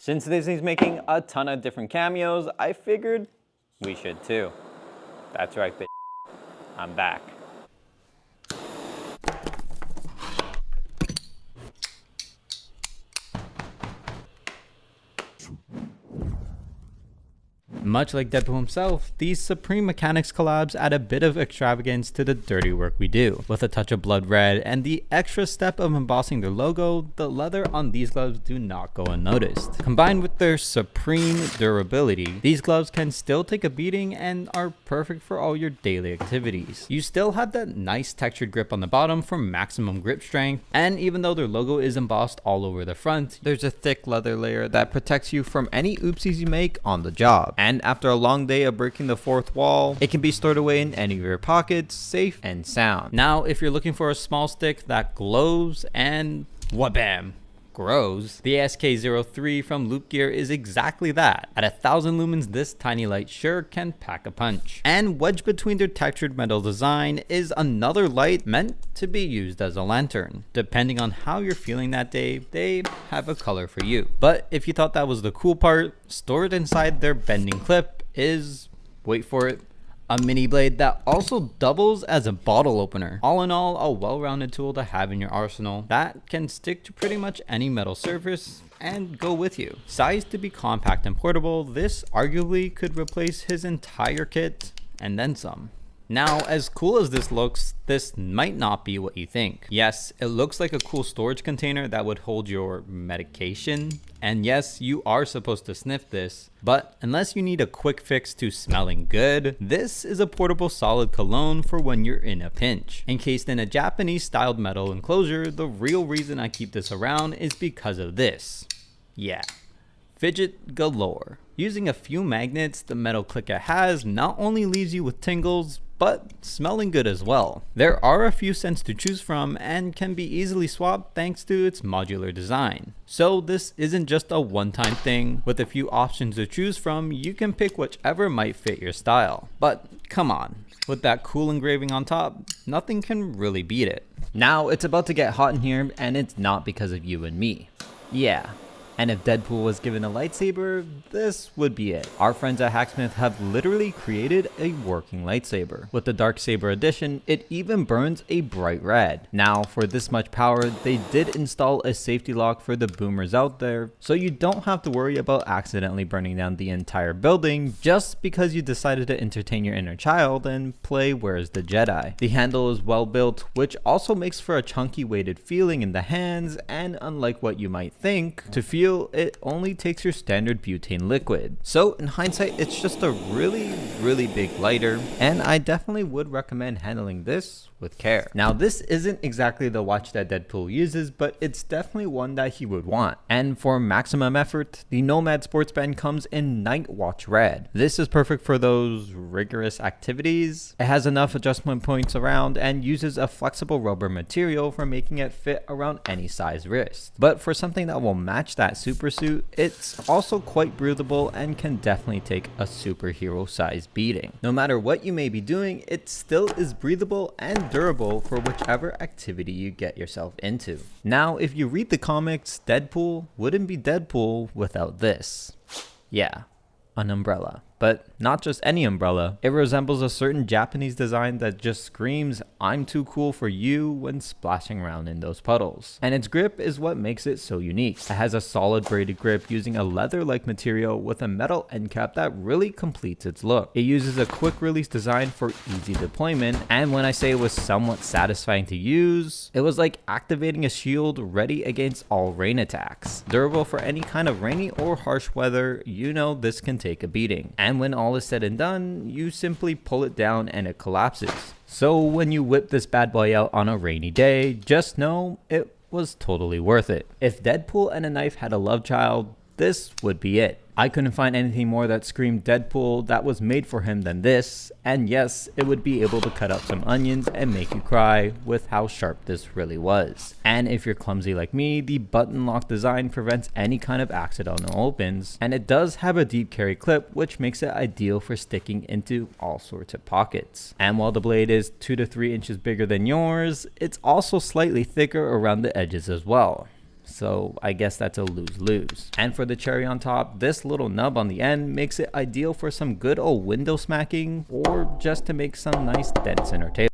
Since Disney's making a ton of different cameos, I figured we should too. That's right, bitch. I'm back. Much like Deadpool himself, these Supreme Mechanics collabs add a bit of extravagance to the dirty work we do. With a touch of blood red and the extra step of embossing their logo, the leather on these gloves do not go unnoticed. Combined with their supreme durability, these gloves can still take a beating and are perfect for all your daily activities. You still have that nice textured grip on the bottom for maximum grip strength, and even though their logo is embossed all over the front, there's a thick leather layer that protects you from any oopsies you make on the job. And after a long day of breaking the fourth wall, it can be stored away in any of your pockets, safe and sound. Now, if you're looking for a small stick that glows and whabam, grows, the SK03 from Loop Gear is exactly that. At 1000 lumens, this tiny light sure can pack a punch. And wedged between their textured metal design is another light meant to be used as a lantern. Depending on how you're feeling that day, they have a color for you. But if you thought that was the cool part, stored inside their bending clip is, wait for it, a mini blade that also doubles as a bottle opener. All in all, a well-rounded tool to have in your arsenal that can stick to pretty much any metal surface and go with you. Sized to be compact and portable, this arguably could replace his entire kit and then some. Now, as cool as this looks, this might not be what you think. Yes, it looks like a cool storage container that would hold your medication. And yes, you are supposed to sniff this, but unless you need a quick fix to smelling good, this is a portable solid cologne for when you're in a pinch. Encased in a Japanese styled metal enclosure, the real reason I keep this around is because of this. Yeah. Fidget galore. Using a few magnets, the metal click it has not only leaves you with tingles, but smelling good as well. There are a few scents to choose from and can be easily swapped thanks to its modular design. So this isn't just a one-time thing. With a few options to choose from, you can pick whichever might fit your style. But come on, with that cool engraving on top, nothing can really beat it. Now it's about to get hot in here, and it's not because of you and me. Yeah. And if Deadpool was given a lightsaber, this would be it. Our friends at Hacksmith have literally created a working lightsaber. With the Darksaber edition, it even burns a bright red. Now, for this much power, they did install a safety lock for the boomers out there, so you don't have to worry about accidentally burning down the entire building just because you decided to entertain your inner child and play Where's the Jedi. The handle is well built, which also makes for a chunky weighted feeling in the hands, and unlike what you might think, to feel it only takes your standard butane liquid. So in hindsight, it's just a really big lighter, and I definitely would recommend handling this with care. Now, this isn't exactly the watch that Deadpool uses, but it's definitely one that he would want. And for maximum effort, the Nomad Sports Band comes in Night Watch Red. This is perfect for those rigorous activities. It has enough adjustment points around and uses a flexible rubber material for making it fit around any size wrist. But for something that will match that super suit, it's also quite breathable and can definitely take a superhero size beating. No matter what you may be doing, it still is breathable and durable for whichever activity you get yourself into. Now, if you read the comics, Deadpool wouldn't be Deadpool without this. Yeah, an umbrella. But not just any umbrella. It resembles a certain Japanese design that just screams, "I'm too cool for you" when splashing around in those puddles. And its grip is what makes it so unique. It has a solid braided grip using a leather-like material with a metal end cap that really completes its look. It uses a quick release design for easy deployment, and when I say it was somewhat satisfying to use, it was like activating a shield ready against all rain attacks. Durable for any kind of rainy or harsh weather, you know this can take a beating. And when all is said and done, you simply pull it down and it collapses. So when you whip this bad boy out on a rainy day, just know it was totally worth it. If Deadpool and a knife had a love child, this would be it. I couldn't find anything more that screamed Deadpool that was made for him than this, and yes, it would be able to cut up some onions and make you cry with how sharp this really was. And if you're clumsy like me, the button lock design prevents any kind of accidental opens, and it does have a deep carry clip, which makes it ideal for sticking into all sorts of pockets. And while the blade is 2 to 3 inches bigger than yours, it's also slightly thicker around the edges as well. so I guess that's a lose-lose. And for the cherry on top, this little nub on the end makes it ideal for some good old window smacking or just to make some nice dents in our table.